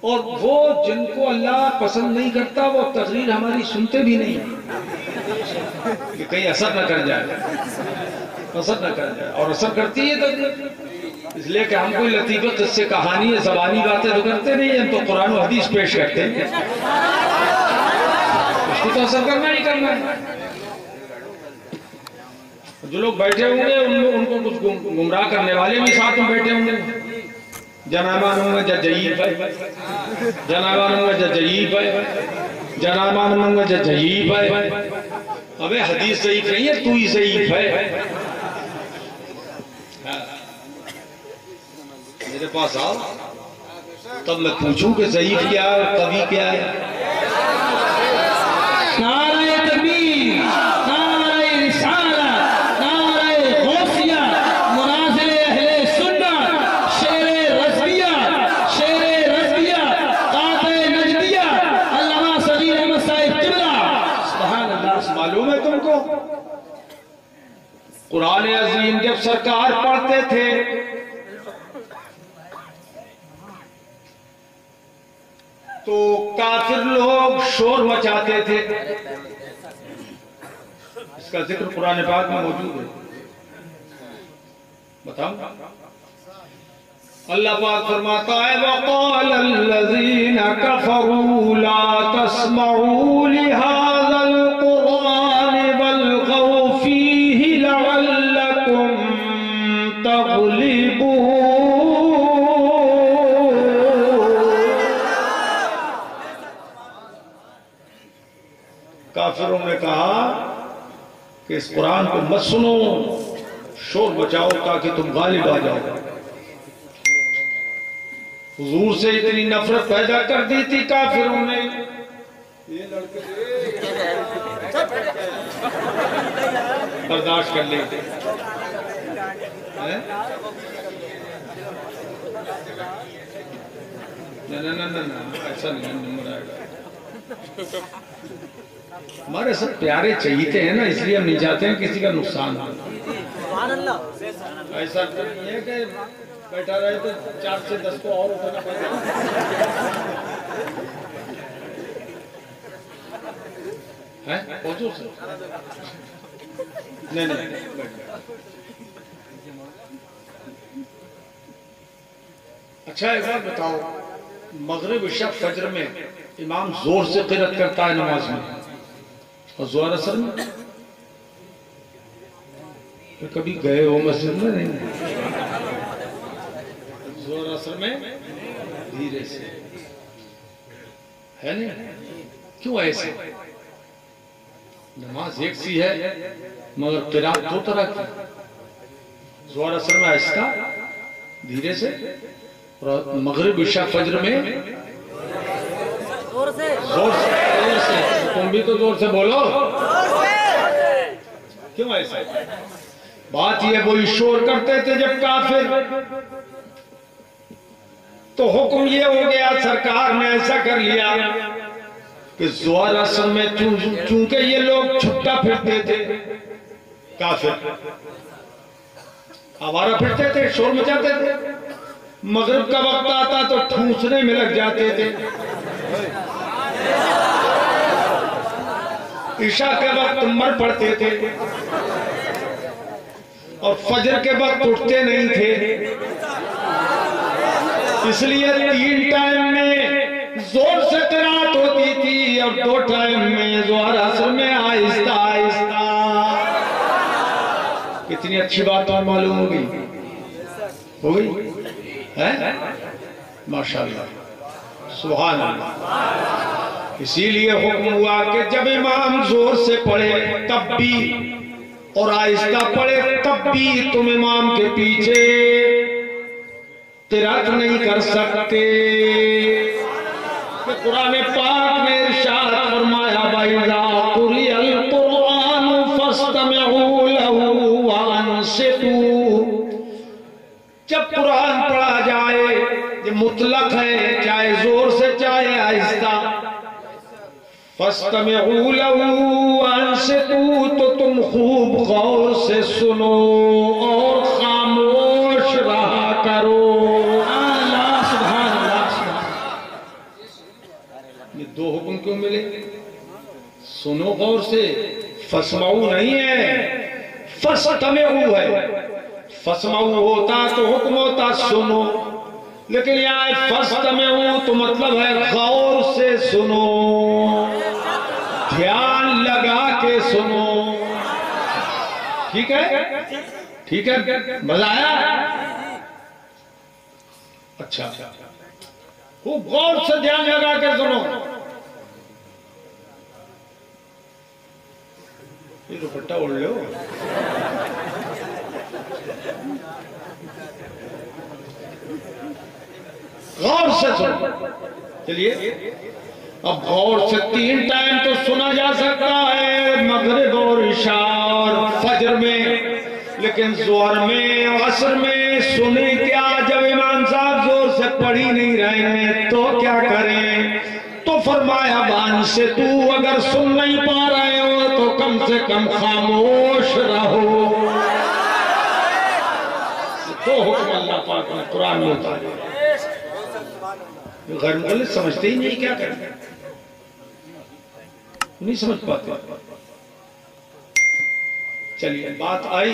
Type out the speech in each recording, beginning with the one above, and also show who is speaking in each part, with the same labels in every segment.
Speaker 1: और वो जिनको अल्लाह पसंद नहीं करता वो तकरीर हमारी सुनते भी नहीं कि कहीं असर न कर जाए, असर न कर जाए। और असर करती है तकरीर, इसलिए कि हम कोई लतीफ़े किस्से कहानी या ज़बानी बातें तो करते नहीं, हम तो कुरान और हदीस पेश करते हैं, उसको तो असर करना ही करना है। जो लोग बैठे होंगे उनको कुछ गुमराह करने वाले भी साथ में बैठे होंगे। जनाबानूंगा जयीब है, जनाबानूंगा जयीब है, जनाबानूंगा जयीब है। अबे हदीस ज़ईफ़ नहीं है, तू ही ज़ईफ़ है। मेरे पास आओ तब मैं पूछूं कि ज़ईफ़ क्या है, कवि क्या है।
Speaker 2: नारे तकबीर, नारे रिसालत, नारे गौसिया, मुनाज़िर अहले सुन्नत, शेरे रज़विया, शेरे रज़विया, काते नजदिया, अल्लामा सगीर अहमद साहिब किबला। सुभान अल्लाह।
Speaker 1: मालूम है तुमको, कुरान अज़ीम जब सरकार पढ़ते थे तो काफिर लोग शोर मचाते थे। इसका जिक्र कुरान पाक में मौजूद है। बताओ, अल्लाह पाक फरमाता है वक़ाल अल्लज़ीना कफ़रू ला तस्मऊ लिहाज़ल कुरान वल्ग़ौ फ़ीहि लअल्लकुम तग़लिबून। काफिरों ने कहा कि इस कुरान को मत सुनो, शोर बचाओ ताकि तुम गालिब आ जाओ। हुजूर से इतनी नफरत पैदा कर दी थी काफिरों ने, ये लड़के बर्दाश्त कर लेते ना, ऐसा नहीं नंबर आएगा। हमारे सब प्यारे चाहिए हैं ना, इसलिए हम नहीं चाहते हैं किसी का नुकसान हो। ऐसा नहीं है कि बैठा रहे तो 4 से 10 को और उठाना पड़ेगा। है पहुंचो सर, नहीं नहीं अच्छा एक बात बताओ, मगरिब इशा फजर में इमाम जोर से क़िरात करता है नमाज में, और ज़ोहर असर में तो कभी गए हो मस्जिद में? नहीं, ज़ोहर असर में धीरे से है नहीं। क्यों ऐसे? नमाज एक सी है मगर क़िरात 2 तरह की। ज़ोहर असर में आहिस्ता धीरे से, और मगरिब इशा फजर में जोर से। तुम भी तो जोर से बोलो। क्यों ऐसा? बात ये, वही शोर करते थे जब काफिर, तो हुक्म ये हो गया, सरकार ने ऐसा कर लिया कि ज़ोहर असर में चूंकि ये लोग छुट्टा फिरते थे, काफिर आवारा फिरते थे, शोर मचाते थे, मगरिब का वक्त आता तो ठूंसने में लग जाते थे, ईशा के वक्त मर पड़ते थे, और फजर के वक्त उठते नहीं थे। इसलिए 3 टाइम में जोर से क़िरात होती थी और 2 टाइम में ज़ोहर असर में आहिस्ता आहिस्ता। कितनी अच्छी बात और मालूम होगी, हो गई है? माशाअल्लाह, सुभान अल्लाह। इसीलिए हुक्म हुआ कि जब इमाम जोर से पढ़े तब भी, और आहिस्ता पढ़े तब भी, तुम इमाम के पीछे क़िरात नहीं कर सकते। कुरान पाक ने इरशाद फरमाया, वइज़ा क़ुरिअल क़ुरआन फस्तमिऊ लहू व अंसितू। जब कुरान पढ़ा जाए, ये मुतलक है, चाहे जोर से चाहे आहिस्ता, फस्तमिऊ लहू व अंसितू, तो तुम खूब गौर से सुनो और खामोश रहा करो। दो हुक्म क्यों मिले? सुनो गौर से, फसमाऊ नहीं है, फस्तमेऊ है। फसमाऊ होता तो हुक्म होता सुनो, लेकिन यहाँ फस्तमेऊ तो मतलब है गौर से सुनो, ध्यान लगा के सुनो। ठीक है, ठीक है, मजा आया? अच्छा, खूब गौर से ध्यान लगा के सुनो। ये दुपट्टा ओढ़ लो। गौर से सुनो। चलिए, अब गौर से 3 टाइम तो सुना जा सकता है, मगरिब और इशा और फजर में, लेकिन जोहर में, असर में सुने क्या? जब इमाम साहब जोर से पढ़ ही नहीं रहे हैं तो क्या करें? तो फरमाया बान से तू अगर सुन नहीं पा रहे हो तो कम से कम खामोश रहो। तो हुक्म अल्लाह पाक ने कुरान में उतारे। गैर मुक़ल्लिद समझते ही नहीं क्या करें, नहीं समझ पाते। चलिए, बात आई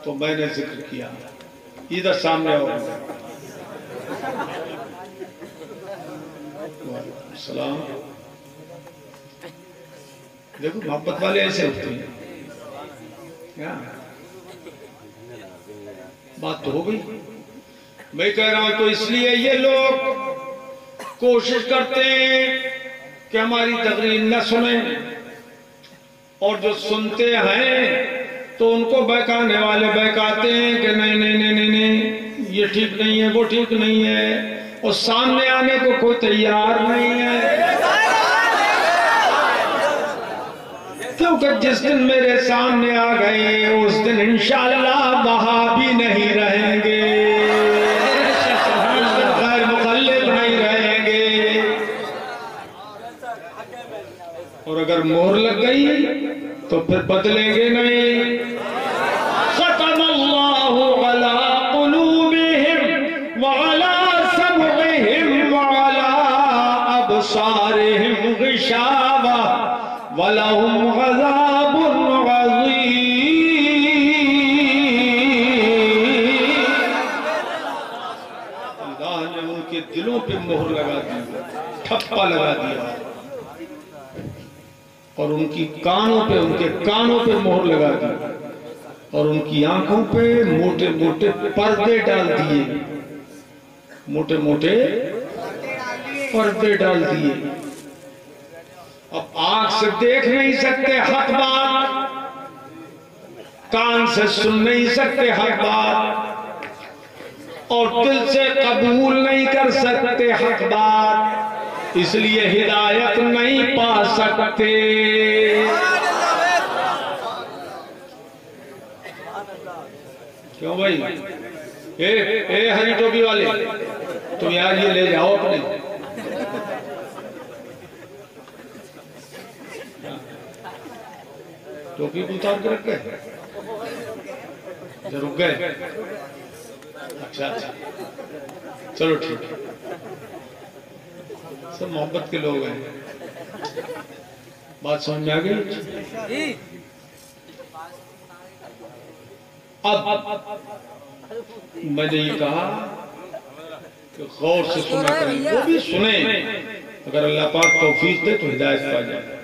Speaker 1: तो मैंने जिक्र किया। इधर सामने आओ। सलाम। देखो मोहब्बत वाले ऐसे होते हैं क्या? बात तो हो गई। मैं कह रहा हूं तो इसलिए ये लोग कोशिश करते हैं कि हमारी तकरीर न सुने, और जो सुनते हैं तो उनको बहकाने वाले बहकाते हैं कि नहीं नहीं नहीं नहीं नहीं, ये ठीक नहीं है, वो ठीक नहीं है, और सामने आने को कोई तैयार नहीं है। क्योंकि जिस दिन मेरे सामने आ गए उस दिन इंशाअल्लाह वहां भी नहीं रहेंगे, गैर मुक़ल्लिद नहीं रहेंगे। और अगर मोहर लग गई तो फिर बदलेंगे नहीं। ख़तमल्लाहु अला क़ुलूबिहिम व अला समइहिम व अला अबसारिहिम ग़िशावा व लहुम ग़ज़ाबुन अज़ीम। अल्लाह ने उनके दिलों पे मोहर लगा दी, ठप्पा लगा दिया, और उनकी कानों पे, उनके कानों पे मोहर लगा दी, और उनकी आंखों पे मोटे मोटे पर्दे डाल दिए, मोटे मोटे पर्दे डाल दिए। अब आंख से देख नहीं सकते हक बात, कान से सुन नहीं सकते हक बात, और दिल से कबूल नहीं कर सकते हक बात, इसलिए हिदायत नहीं पा सकते। क्यों भाई? ए हरी टोपी वाले, तुम यार ये ले जाओ अपने। टोपी उतार के रख गए, रुक गए? अच्छा अच्छा, चलो ठीक है, सब मोहब्बत के लोग हैं। बात समझ में आ गई? अब मैंने ये कहा कि गौर से सुना करें, वो भी सुने, अगर अल्लाह पाक तौफीक दे तो हिदायत पा जाए।